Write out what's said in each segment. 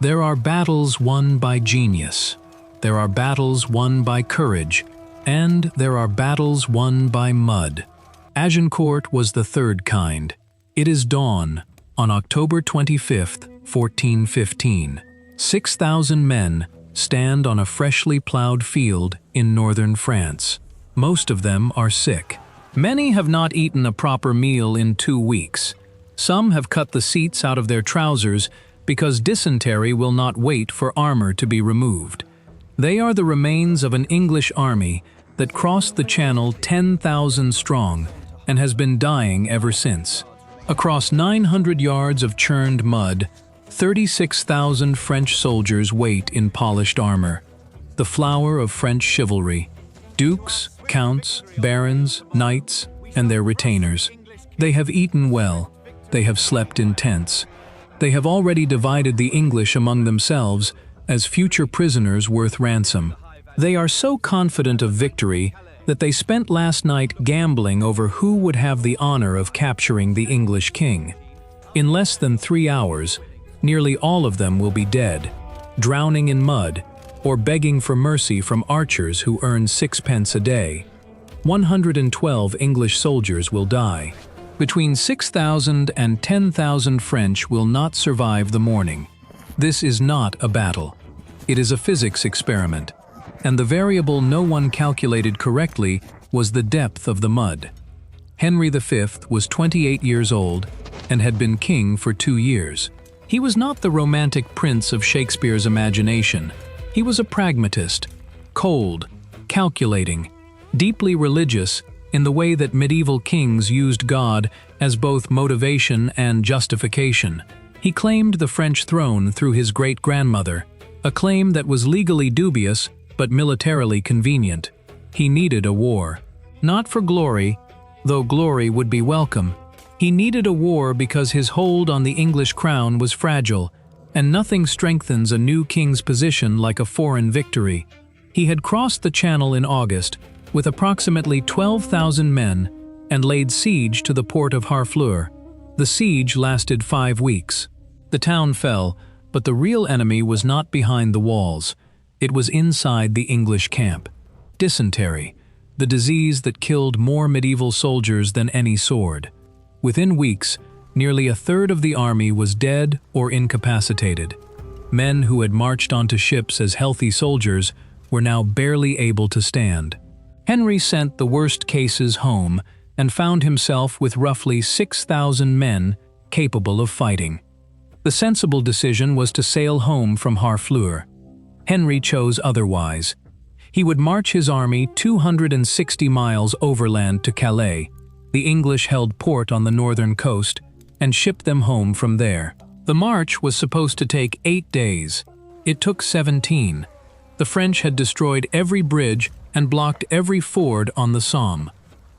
There are battles won by genius. There are battles won by courage. And there are battles won by mud. Agincourt was the third kind. It is dawn, on October 25th, 1415. 6,000 men stand on a freshly plowed field in northern France. Most of them are sick. Many have not eaten a proper meal in 2 weeks. Some have cut the seats out of their trousers because dysentery will not wait for armor to be removed. They are the remains of an English army that crossed the Channel 10,000 strong and has been dying ever since. Across 900 yards of churned mud, 36,000 French soldiers wait in polished armor, the flower of French chivalry, dukes, counts, barons, knights, and their retainers. They have eaten well, they have slept in tents. They have already divided the English among themselves as future prisoners worth ransom. They are so confident of victory that they spent last night gambling over who would have the honor of capturing the English king. In less than 3 hours, nearly all of them will be dead, drowning in mud, or begging for mercy from archers who earn 6 pence a day. 112 English soldiers will die. Between 6,000 and 10,000 French will not survive the morning. This is not a battle. It is a physics experiment, and the variable no one calculated correctly was the depth of the mud. Henry V was 28 years old and had been king for 2 years. He was not the romantic prince of Shakespeare's imagination. He was a pragmatist, cold, calculating, deeply religious in the way that medieval kings used God as both motivation and justification. He claimed the French throne through his great-grandmother, a claim that was legally dubious but militarily convenient. He needed a war. Not for glory, though glory would be welcome. He needed a war because his hold on the English crown was fragile, and nothing strengthens a new king's position like a foreign victory. He had crossed the Channel in August with approximately 12,000 men and laid siege to the port of Harfleur. The siege lasted 5 weeks. The town fell, but the real enemy was not behind the walls. It was inside the English camp. Dysentery, the disease that killed more medieval soldiers than any sword. Within weeks, nearly a third of the army was dead or incapacitated. Men who had marched onto ships as healthy soldiers were now barely able to stand. Henry sent the worst cases home and found himself with roughly 6,000 men capable of fighting. The sensible decision was to sail home from Harfleur. Henry chose otherwise. He would march his army 260 miles overland to Calais. The English held port on the northern coast and shipped them home from there. The march was supposed to take 8 days. It took 17. The French had destroyed every bridge and blocked every ford on the Somme.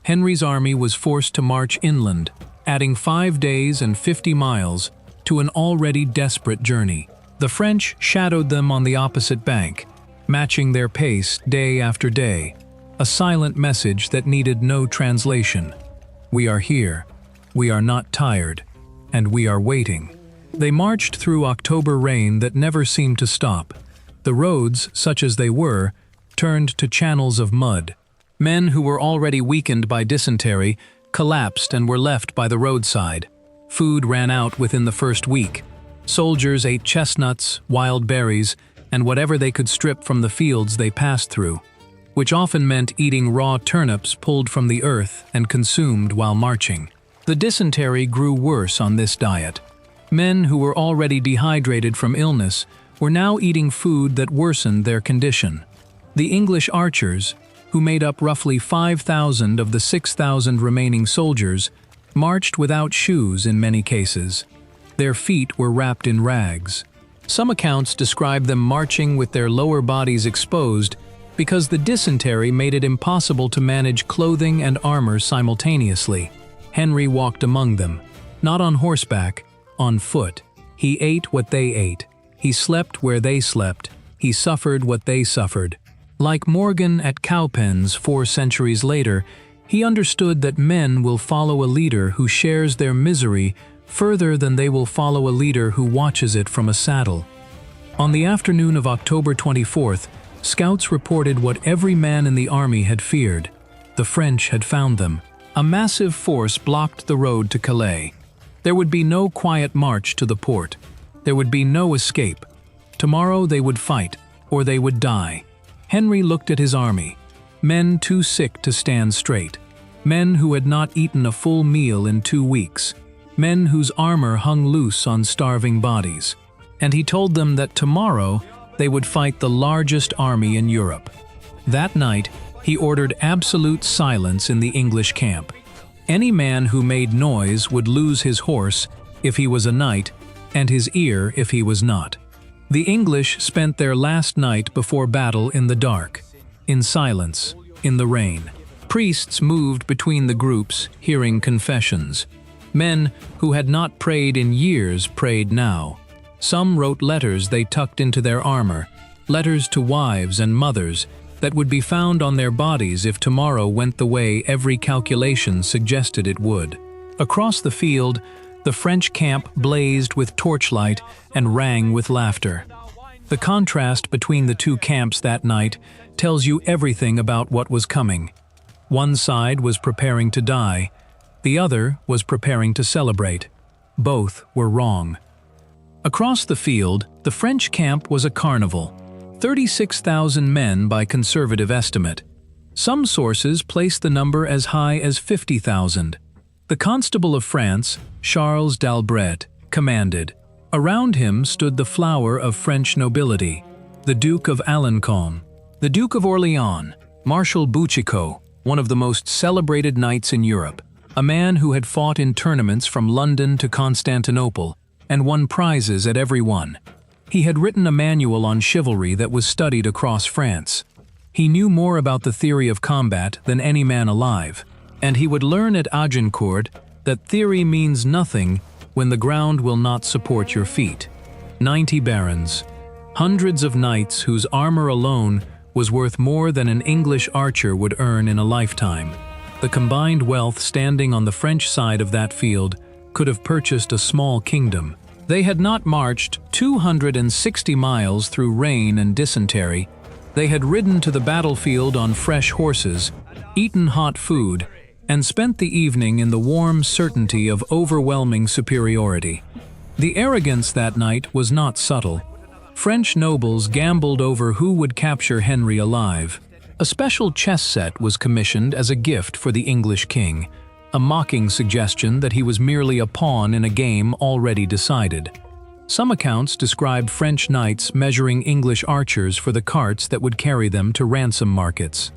Henry's army was forced to march inland, adding 5 days and 50 miles to an already desperate journey. The French shadowed them on the opposite bank, matching their pace day after day, a silent message that needed no translation. We are here, we are not tired, and we are waiting. They marched through October rain that never seemed to stop. The roads, such as they were, turned to channels of mud. Men who were already weakened by dysentery collapsed and were left by the roadside. Food ran out within the first week. Soldiers ate chestnuts, wild berries, and whatever they could strip from the fields they passed through, which often meant eating raw turnips pulled from the earth and consumed while marching. The dysentery grew worse on this diet. Men who were already dehydrated from illness were now eating food that worsened their condition. The English archers, who made up roughly 5,000 of the 6,000 remaining soldiers, marched without shoes in many cases. Their feet were wrapped in rags. Some accounts describe them marching with their lower bodies exposed because the dysentery made it impossible to manage clothing and armor simultaneously. Henry walked among them, not on horseback, on foot. He ate what they ate. He slept where they slept. He suffered what they suffered. Like Morgan at Cowpens 4 centuries later, he understood that men will follow a leader who shares their misery further than they will follow a leader who watches it from a saddle. On the afternoon of October 24th, scouts reported what every man in the army had feared. The French had found them. A massive force blocked the road to Calais. There would be no quiet march to the port. There would be no escape. Tomorrow they would fight, or they would die. Henry looked at his army. Men too sick to stand straight. Men who had not eaten a full meal in 2 weeks. Men whose armor hung loose on starving bodies. And he told them that tomorrow they would fight the largest army in Europe. That night, he ordered absolute silence in the English camp. Any man who made noise would lose his horse if he was a knight, and his ear if he was not. The English spent their last night before battle in the dark, in silence, in the rain. Priests moved between the groups, hearing confessions. Men who had not prayed in years prayed now. Some wrote letters they tucked into their armor, letters to wives and mothers that would be found on their bodies if tomorrow went the way every calculation suggested it would. Across the field, the French camp blazed with torchlight and rang with laughter. The contrast between the two camps that night tells you everything about what was coming. One side was preparing to die, the other was preparing to celebrate. Both were wrong. Across the field, the French camp was a carnival. 36,000 men by conservative estimate. Some sources place the number as high as 50,000. The Constable of France, Charles d'Albret, commanded. Around him stood the flower of French nobility, the Duke of Alençon, the Duke of Orléans, Marshal Boucicaut, one of the most celebrated knights in Europe, a man who had fought in tournaments from London to Constantinople, and won prizes at every one. He had written a manual on chivalry that was studied across France. He knew more about the theory of combat than any man alive, and he would learn at Agincourt that theory means nothing when the ground will not support your feet. 90 barons, hundreds of knights whose armor alone was worth more than an English archer would earn in a lifetime. The combined wealth standing on the French side of that field could have purchased a small kingdom. They had not marched 260 miles through rain and dysentery. They had ridden to the battlefield on fresh horses, eaten hot food, and spent the evening in the warm certainty of overwhelming superiority. The arrogance that night was not subtle. French nobles gambled over who would capture Henry alive. A special chess set was commissioned as a gift for the English king, a mocking suggestion that he was merely a pawn in a game already decided. Some accounts described French knights measuring English archers for the carts that would carry them to ransom markets.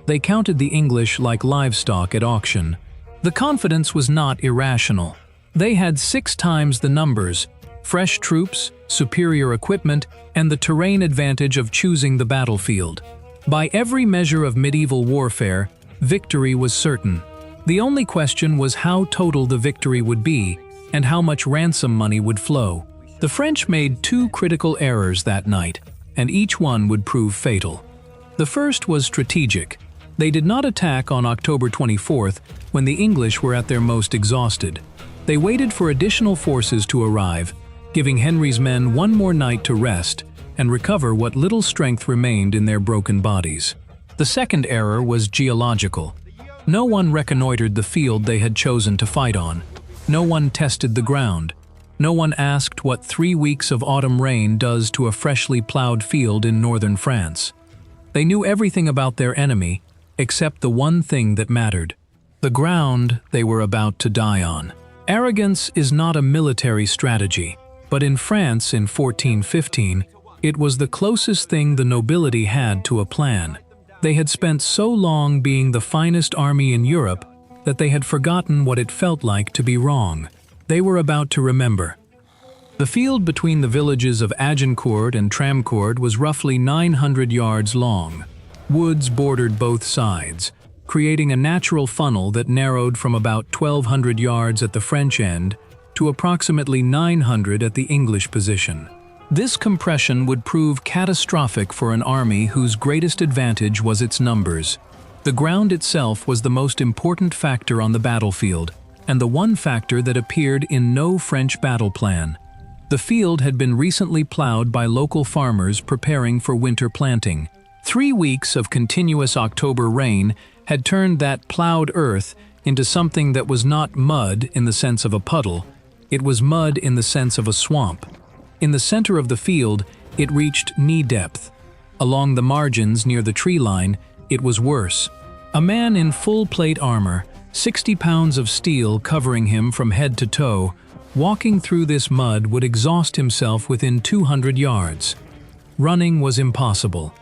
They counted the English like livestock at auction. The confidence was not irrational. They had 6 times the numbers, fresh troops, superior equipment, and the terrain advantage of choosing the battlefield. By every measure of medieval warfare, victory was certain. The only question was how total the victory would be and how much ransom money would flow. The French made 2 critical errors that night, and each one would prove fatal. The first was strategic. They did not attack on October 24th when the English were at their most exhausted. They waited for additional forces to arrive, giving Henry's men one more night to rest and recover what little strength remained in their broken bodies. The second error was geological. No one reconnoitered the field they had chosen to fight on. No one tested the ground. No one asked what 3 weeks of autumn rain does to a freshly plowed field in northern France. They knew everything about their enemy, except the one thing that mattered: the ground they were about to die on. Arrogance is not a military strategy, but in France in 1415, it was the closest thing the nobility had to a plan. They had spent so long being the finest army in Europe that they had forgotten what it felt like to be wrong. They were about to remember. The field between the villages of Agincourt and Tramcourt was roughly 900 yards long. Woods bordered both sides, creating a natural funnel that narrowed from about 1,200 yards at the French end to approximately 900 at the English position. This compression would prove catastrophic for an army whose greatest advantage was its numbers. The ground itself was the most important factor on the battlefield, and the one factor that appeared in no French battle plan. The field had been recently plowed by local farmers preparing for winter planting. 3 weeks of continuous October rain had turned that plowed earth into something that was not mud in the sense of a puddle. It was mud in the sense of a swamp. In the center of the field, it reached knee depth. Along the margins near the tree line, it was worse. A man in full plate armor, 60 pounds of steel covering him from head to toe, walking through this mud would exhaust himself within 200 yards. Running was impossible.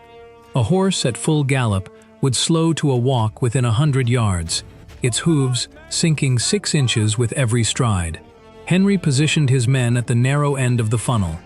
A horse at full gallop would slow to a walk within 100 yards, its hooves sinking 6 inches with every stride. Henry positioned his men at the narrow end of the funnel.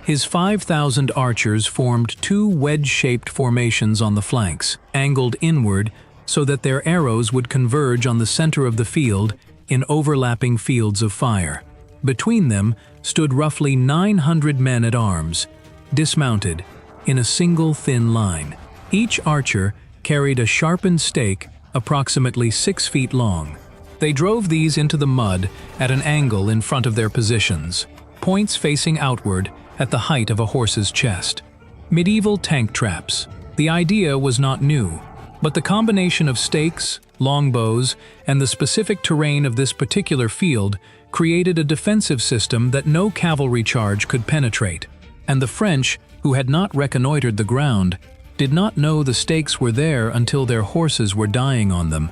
His 5,000 archers formed 2 wedge-shaped formations on the flanks, angled inward so that their arrows would converge on the center of the field in overlapping fields of fire. Between them stood roughly 900 men at arms, dismounted, in a single thin line. Each archer carried a sharpened stake approximately 6 feet long. They drove these into the mud at an angle in front of their positions, points facing outward at the height of a horse's chest. Medieval tank traps. The idea was not new, but the combination of stakes, longbows, and the specific terrain of this particular field created a defensive system that no cavalry charge could penetrate, and the French, who had not reconnoitered the ground, did not know the stakes were there until their horses were dying on them.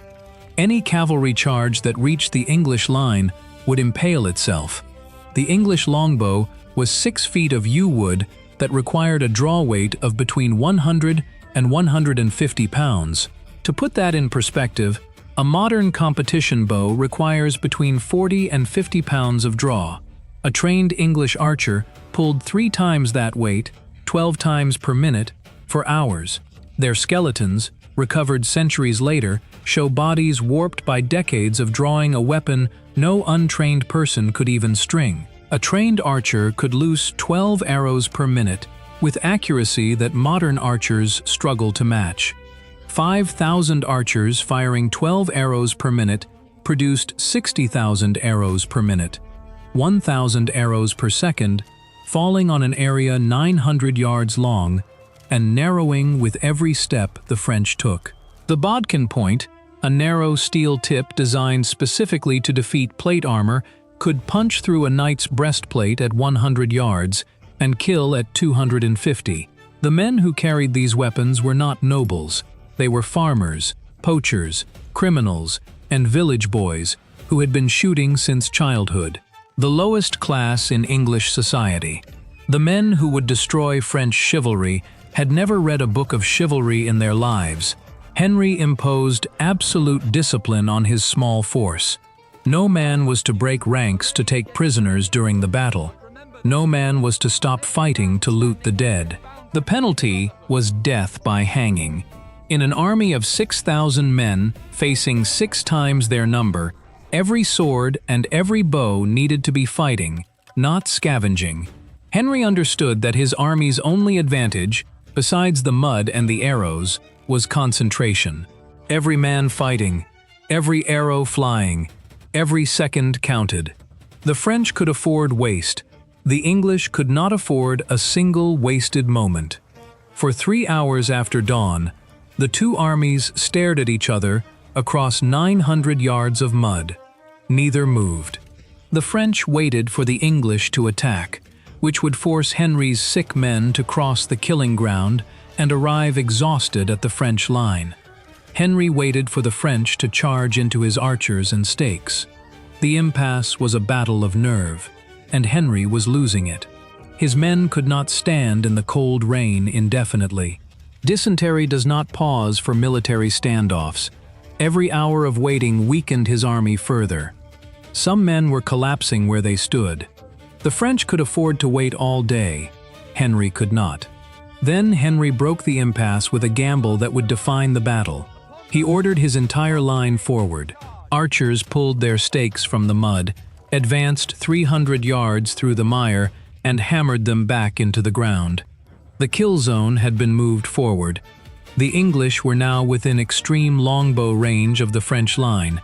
Any cavalry charge that reached the English line would impale itself. The English longbow was 6 feet of yew wood that required a draw weight of between 100 and 150 pounds. To put that in perspective, a modern competition bow requires between 40 and 50 pounds of draw. A trained English archer pulled 3 times that weight, 12 times per minute, for hours. Their skeletons, recovered centuries later, show bodies warped by decades of drawing a weapon no untrained person could even string. A trained archer could loose 12 arrows per minute, with accuracy that modern archers struggle to match. 5,000 archers firing 12 arrows per minute produced 60,000 arrows per minute, 1,000 arrows per second, falling on an area 900 yards long and narrowing with every step the French took. The bodkin point, a narrow steel tip designed specifically to defeat plate armor, could punch through a knight's breastplate at 100 yards and kill at 250. The men who carried these weapons were not nobles. They were farmers, poachers, criminals, and village boys who had been shooting since childhood. The lowest class in English society. The men who would destroy French chivalry had never read a book of chivalry in their lives. Henry imposed absolute discipline on his small force. No man was to break ranks to take prisoners during the battle. No man was to stop fighting to loot the dead. The penalty was death by hanging. In an army of 6,000 men facing 6 times their number, every sword and every bow needed to be fighting, not scavenging. Henry understood that his army's only advantage, besides the mud and the arrows, was concentration. Every man fighting, every arrow flying, every second counted. The French could afford waste. The English could not afford a single wasted moment. For 3 hours after dawn, the two armies stared at each other across 900 yards of mud. Neither moved. The French waited for the English to attack, which would force Henry's sick men to cross the killing ground and arrive exhausted at the French line. Henry waited for the French to charge into his archers and stakes. The impasse was a battle of nerve, and Henry was losing it. His men could not stand in the cold rain indefinitely. Dysentery does not pause for military standoffs. Every hour of waiting weakened his army further. Some men were collapsing where they stood. The French could afford to wait all day. Henry could not. Then Henry broke the impasse with a gamble that would define the battle. He ordered his entire line forward. Archers pulled their stakes from the mud, advanced 300 yards through the mire, and hammered them back into the ground. The kill zone had been moved forward. The English were now within extreme longbow range of the French line.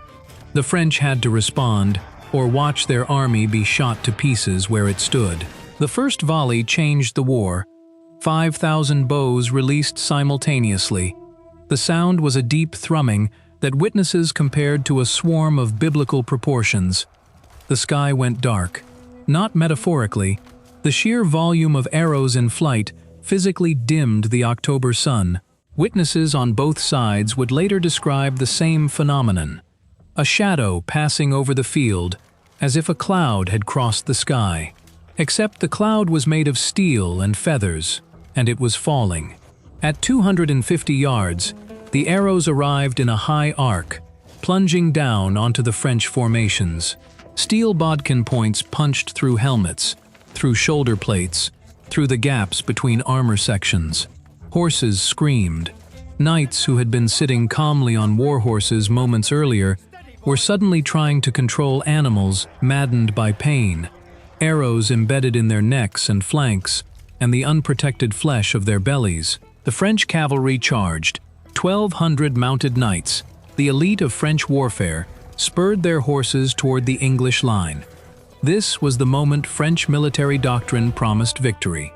The French had to respond, or watch their army be shot to pieces where it stood. The first volley changed the war. 5,000 bows released simultaneously. The sound was a deep thrumming that witnesses compared to a swarm of biblical proportions. The sky went dark. Not metaphorically, the sheer volume of arrows in flight physically dimmed the October sun. Witnesses on both sides would later describe the same phenomenon. A shadow passing over the field, as if a cloud had crossed the sky. Except the cloud was made of steel and feathers, and it was falling. At 250 yards, the arrows arrived in a high arc, plunging down onto the French formations. Steel bodkin points punched through helmets, through shoulder plates, through the gaps between armor sections. Horses screamed. Knights who had been sitting calmly on war horses moments earlier were suddenly trying to control animals maddened by pain. Arrows embedded in their necks and flanks, and the unprotected flesh of their bellies. The French cavalry charged. 1,200 mounted knights, the elite of French warfare, spurred their horses toward the English line. This was the moment French military doctrine promised victory.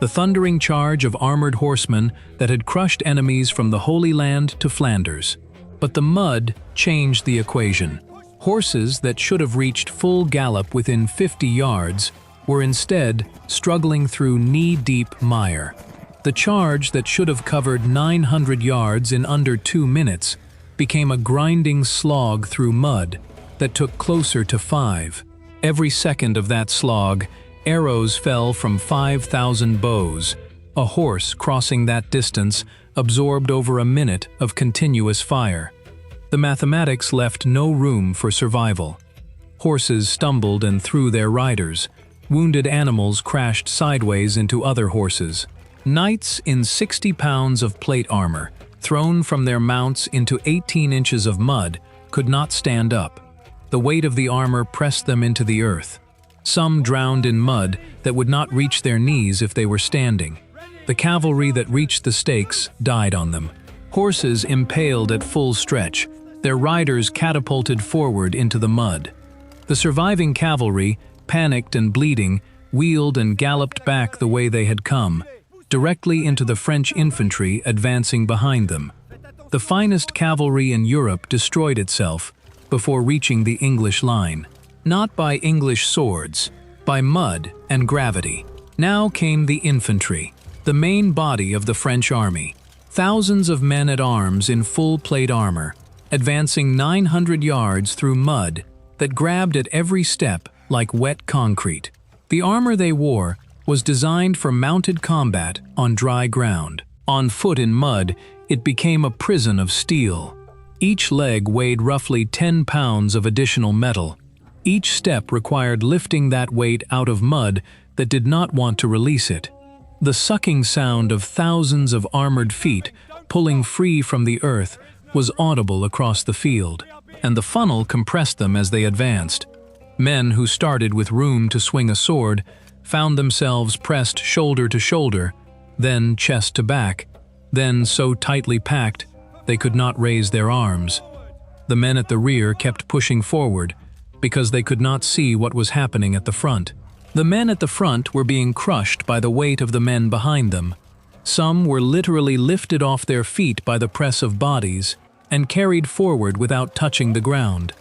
The thundering charge of armored horsemen that had crushed enemies from the Holy Land to Flanders. But the mud changed the equation. Horses that should have reached full gallop within 50 yards were instead struggling through knee-deep mire. The charge that should have covered 900 yards in under 2 minutes became a grinding slog through mud that took closer to 5. Every second of that slog, arrows fell from 5,000 bows. A horse crossing that distance absorbed over a minute of continuous fire. The mathematics left no room for survival. Horses stumbled and threw their riders. Wounded animals crashed sideways into other horses. Knights in 60 pounds of plate armor, thrown from their mounts into 18 inches of mud, could not stand up. The weight of the armor pressed them into the earth. Some drowned in mud that would not reach their knees if they were standing. The cavalry that reached the stakes died on them. Horses impaled at full stretch, their riders catapulted forward into the mud. The surviving cavalry, panicked and bleeding, wheeled and galloped back the way they had come, directly into the French infantry advancing behind them. The finest cavalry in Europe destroyed itself before reaching the English line. Not by English swords, by mud and gravity. Now came the infantry, the main body of the French army. Thousands of men at arms in full plate armor, advancing 900 yards through mud that grabbed at every step like wet concrete. The armor they wore was designed for mounted combat on dry ground. On foot in mud, it became a prison of steel. Each leg weighed roughly 10 pounds of additional metal. Each step required lifting that weight out of mud that did not want to release it. The sucking sound of thousands of armored feet pulling free from the earth was audible across the field, and the funnel compressed them as they advanced. Men who started with room to swing a sword found themselves pressed shoulder to shoulder, then chest to back, then so tightly packed they could not raise their arms. The men at the rear kept pushing forward because they could not see what was happening at the front. The men at the front were being crushed by the weight of the men behind them. Some were literally lifted off their feet by the press of bodies and carried forward without touching the ground.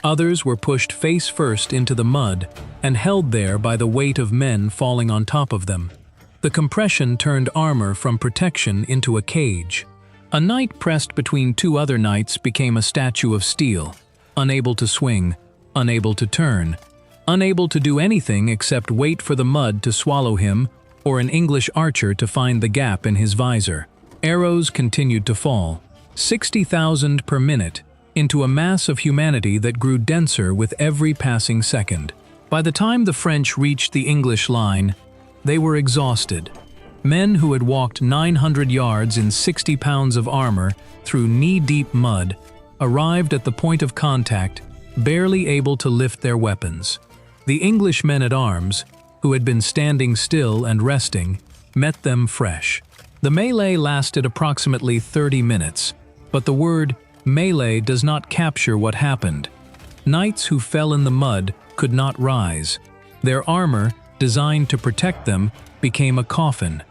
Others were pushed face first into the mud and held there by the weight of men falling on top of them. The compression turned armor from protection into a cage. A knight pressed between two other knights became a statue of steel, unable to swing, unable to turn, unable to do anything except wait for the mud to swallow him or an English archer to find the gap in his visor. Arrows continued to fall, 60,000 per minute, into a mass of humanity that grew denser with every passing second. By the time the French reached the English line, they were exhausted. Men who had walked 900 yards in 60 pounds of armor through knee-deep mud arrived at the point of contact, barely able to lift their weapons. The English men-at-arms, who had been standing still and resting, met them fresh. The melee lasted approximately 30 minutes, but the word melee does not capture what happened. Knights who fell in the mud could not rise. Their armor, designed to protect them, became a coffin.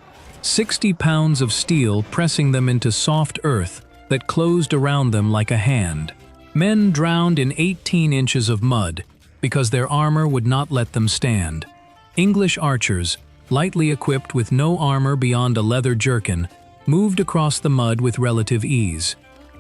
60 pounds of steel pressing them into soft earth that closed around them like a hand. Men drowned in 18 inches of mud because their armor would not let them stand. English archers, lightly equipped with no armor beyond a leather jerkin, moved across the mud with relative ease.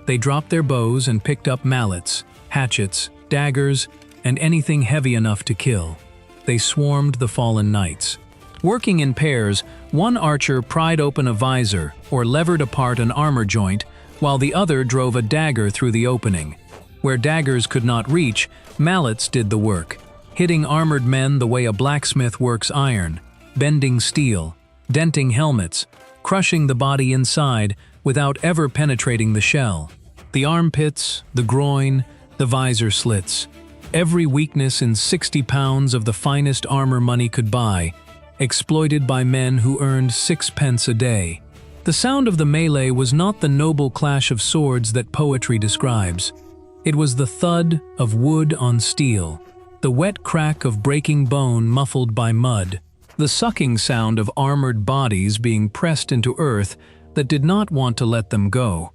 They dropped their bows and picked up mallets, hatchets, daggers, and anything heavy enough to kill. They swarmed the fallen knights. Working in pairs, one archer pried open a visor or levered apart an armor joint, while the other drove a dagger through the opening. Where daggers could not reach, mallets did the work, hitting armored men the way a blacksmith works iron, bending steel, denting helmets, crushing the body inside without ever penetrating the shell. The armpits, the groin, the visor slits. Every weakness in 60 pounds of the finest armor money could buy, exploited by men who earned 6 pence a day. The sound of the melee was not the noble clash of swords that poetry describes. It was the thud of wood on steel, the wet crack of breaking bone muffled by mud, the sucking sound of armored bodies being pressed into earth that did not want to let them go.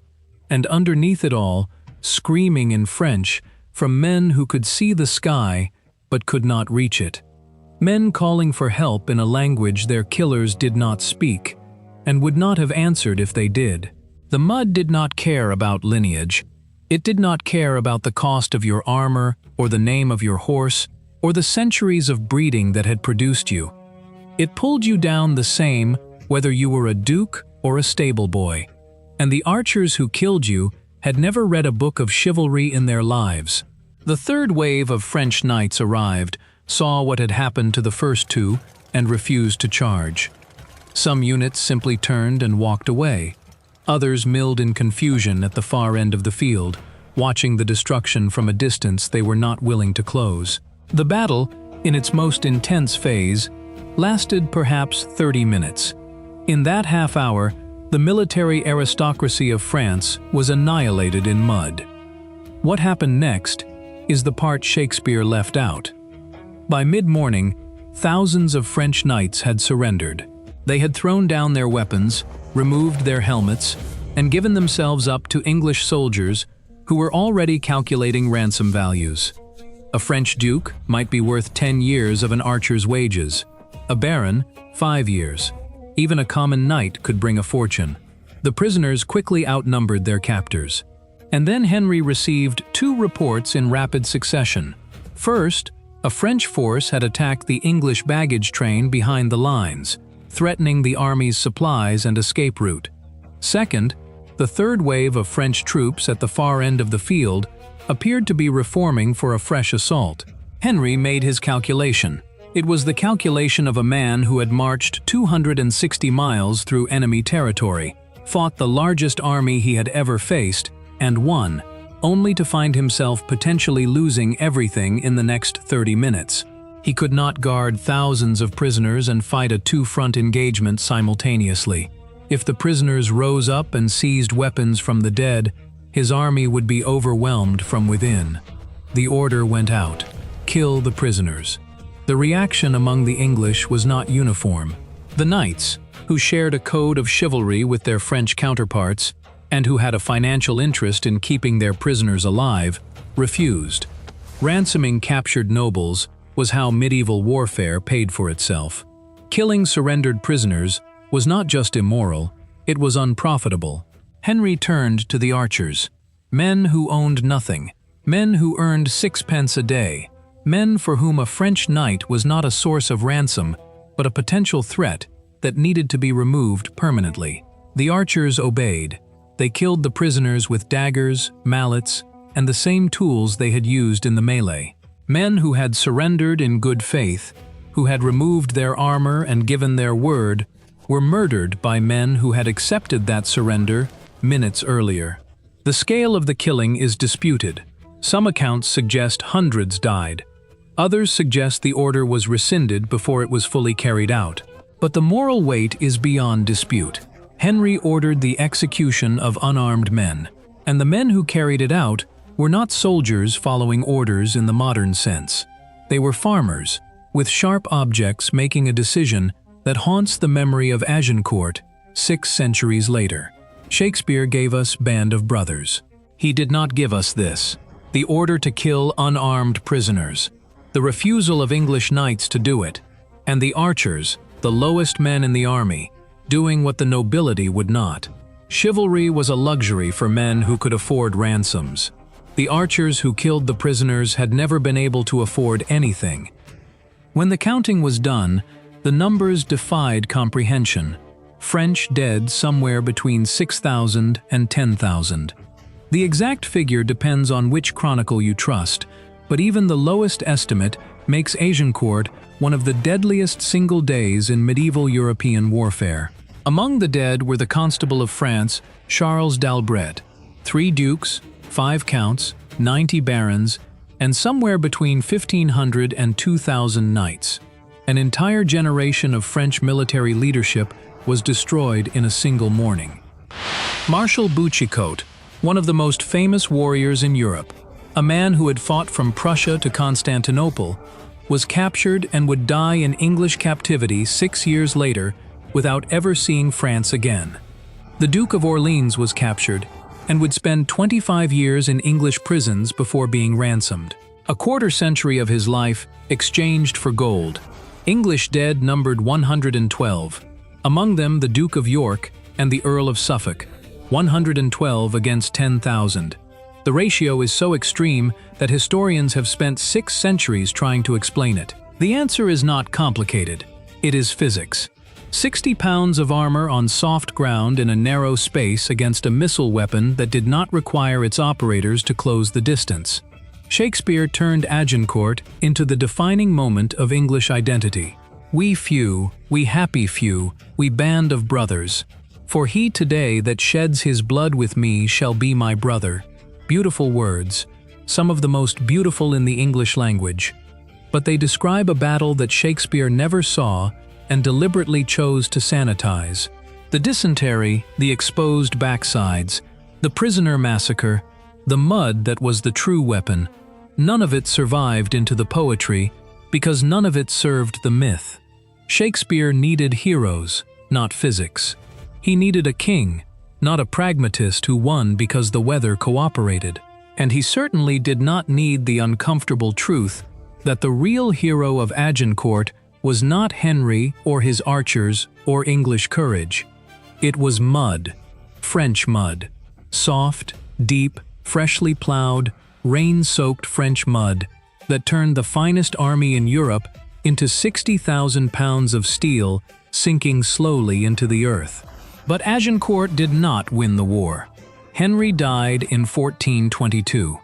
And underneath it all, screaming in French from men who could see the sky but could not reach it. Men calling for help in a language their killers did not speak, and would not have answered if they did. The mud did not care about lineage. It did not care about the cost of your armor, or the name of your horse, or the centuries of breeding that had produced you. It pulled you down the same whether you were a duke or a stable boy. And the archers who killed you had never read a book of chivalry in their lives. The third wave of French knights arrived, saw what had happened to the first two, and refused to charge. Some units simply turned and walked away. Others milled in confusion at the far end of the field, watching the destruction from a distance they were not willing to close. The battle, in its most intense phase, lasted perhaps 30 minutes. In that half hour, the military aristocracy of France was annihilated in mud. What happened next is the part Shakespeare left out. By mid-morning, thousands of French knights had surrendered. They had thrown down their weapons, removed their helmets, and given themselves up to English soldiers who were already calculating ransom values. A French duke might be worth 10 years of an archer's wages, a baron 5 years. Even a common knight could bring a fortune. The prisoners quickly outnumbered their captors. And then Henry received 2 reports in rapid succession. First, a French force had attacked the English baggage train behind the lines, threatening the army's supplies and escape route. Second, the third wave of French troops at the far end of the field appeared to be reforming for a fresh assault. Henry made his calculation. It was the calculation of a man who had marched 260 miles through enemy territory, fought the largest army he had ever faced, and won, only to find himself potentially losing everything in the next 30 minutes. He could not guard thousands of prisoners and fight a 2-front engagement simultaneously. If the prisoners rose up and seized weapons from the dead, his army would be overwhelmed from within. The order went out: kill the prisoners. The reaction among the English was not uniform. The knights, who shared a code of chivalry with their French counterparts, and who had a financial interest in keeping their prisoners alive, refused. Ransoming captured nobles was how medieval warfare paid for itself. Killing surrendered prisoners was not just immoral, it was unprofitable. Henry turned to the archers, men who owned nothing, men who earned 6 pence a day, men for whom a French knight was not a source of ransom, but a potential threat that needed to be removed permanently. The archers obeyed. They killed the prisoners with daggers, mallets, and the same tools they had used in the melee. Men who had surrendered in good faith, who had removed their armor and given their word, were murdered by men who had accepted that surrender minutes earlier. The scale of the killing is disputed. Some accounts suggest hundreds died. Others suggest the order was rescinded before it was fully carried out. But the moral weight is beyond dispute. Henry ordered the execution of unarmed men, and the men who carried it out were not soldiers following orders in the modern sense. They were farmers, with sharp objects making a decision that haunts the memory of Agincourt 6 centuries later. Shakespeare gave us Band of Brothers. He did not give us this: the order to kill unarmed prisoners, the refusal of English knights to do it, and the archers, the lowest men in the army, doing what the nobility would not. Chivalry was a luxury for men who could afford ransoms. The archers who killed the prisoners had never been able to afford anything. When the counting was done, the numbers defied comprehension. French dead somewhere between 6,000 and 10,000. The exact figure depends on which chronicle you trust, but even the lowest estimate makes Agincourt one of the deadliest single days in medieval European warfare. Among the dead were the Constable of France, Charles d'Albret, 3 dukes, 5 counts, 90 barons, and somewhere between 1,500 and 2,000 knights. An entire generation of French military leadership was destroyed in a single morning. Marshal Boucicaut, one of the most famous warriors in Europe, a man who had fought from Prussia to Constantinople, was captured and would die in English captivity 6 years later without ever seeing France again. The Duke of Orleans was captured and would spend 25 years in English prisons before being ransomed. A quarter century of his life exchanged for gold. English dead numbered 112, among them the Duke of York and the Earl of Suffolk, 112 against 10,000. The ratio is so extreme that historians have spent 6 centuries trying to explain it. The answer is not complicated. It is physics. 60 pounds of armor on soft ground in a narrow space against a missile weapon that did not require its operators to close the distance. Shakespeare turned Agincourt into the defining moment of English identity. We few, we happy few, we band of brothers. For he today that sheds his blood with me shall be my brother. Beautiful words, some of the most beautiful in the English language. But they describe a battle that Shakespeare never saw and deliberately chose to sanitize. The dysentery, the exposed backsides, the Prisoner Massacre, the mud that was the true weapon, none of it survived into the poetry because none of it served the myth. Shakespeare needed heroes, not physics. He needed a king, not a pragmatist who won because the weather cooperated. And he certainly did not need the uncomfortable truth that the real hero of Agincourt was not Henry or his archers or English courage. It was mud, French mud, soft, deep, freshly plowed, rain-soaked French mud that turned the finest army in Europe into 60,000 pounds of steel sinking slowly into the earth. But Agincourt did not win the war. Henry died in 1422,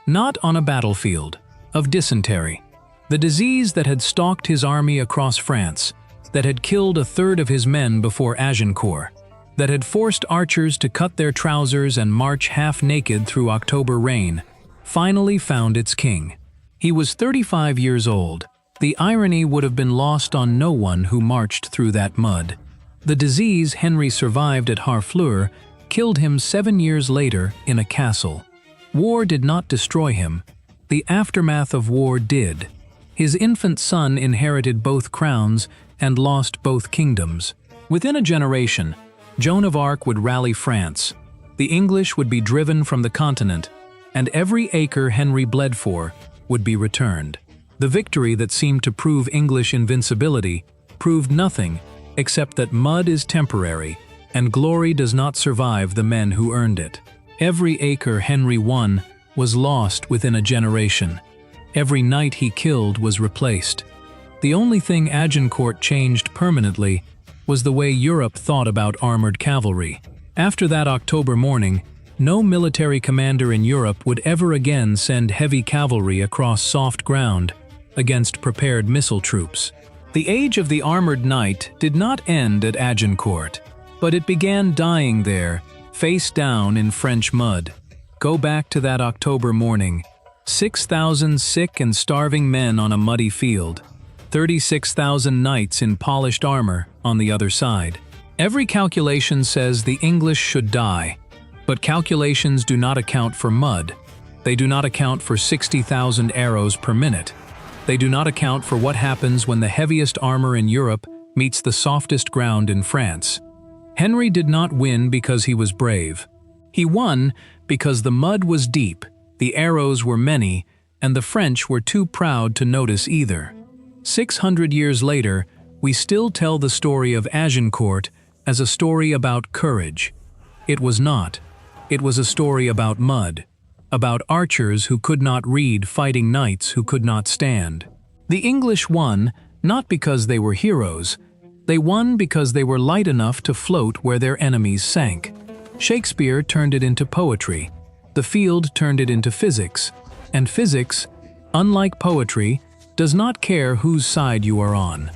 not on a battlefield, of dysentery, the disease that had stalked his army across France, that had killed a third of his men before Agincourt, that had forced archers to cut their trousers and march half-naked through October rain, finally found its king. He was 35 years old. The irony would have been lost on no one who marched through that mud. The disease Henry survived at Harfleur killed him 7 years later in a castle. War did not destroy him. The aftermath of war did. His infant son inherited both crowns and lost both kingdoms. Within a generation, Joan of Arc would rally France. The English would be driven from the continent, and every acre Henry bled for would be returned. The victory that seemed to prove English invincibility proved nothing except that mud is temporary and glory does not survive the men who earned it. Every acre Henry won was lost within a generation. Every knight he killed was replaced. The only thing Agincourt changed permanently was the way Europe thought about armored cavalry. After that October morning, no military commander in Europe would ever again send heavy cavalry across soft ground against prepared missile troops. The age of the armored knight did not end at Agincourt, but it began dying there, face down in French mud. Go back to that October morning. 6,000 sick and starving men on a muddy field. 36,000 knights in polished armor on the other side. Every calculation says the English should die, but calculations do not account for mud. They do not account for 60,000 arrows per minute. They do not account for what happens when the heaviest armor in Europe meets the softest ground in France. Henry did not win because he was brave. He won because the mud was deep, the arrows were many, and the French were too proud to notice either. 600 years later, we still tell the story of Agincourt as a story about courage. It was not. It was a story about mud, about archers who could not read fighting knights who could not stand. The English won not because they were heroes. They won because they were light enough to float where their enemies sank. Shakespeare turned it into poetry. The field turned it into physics. And physics, unlike poetry, does not care whose side you are on.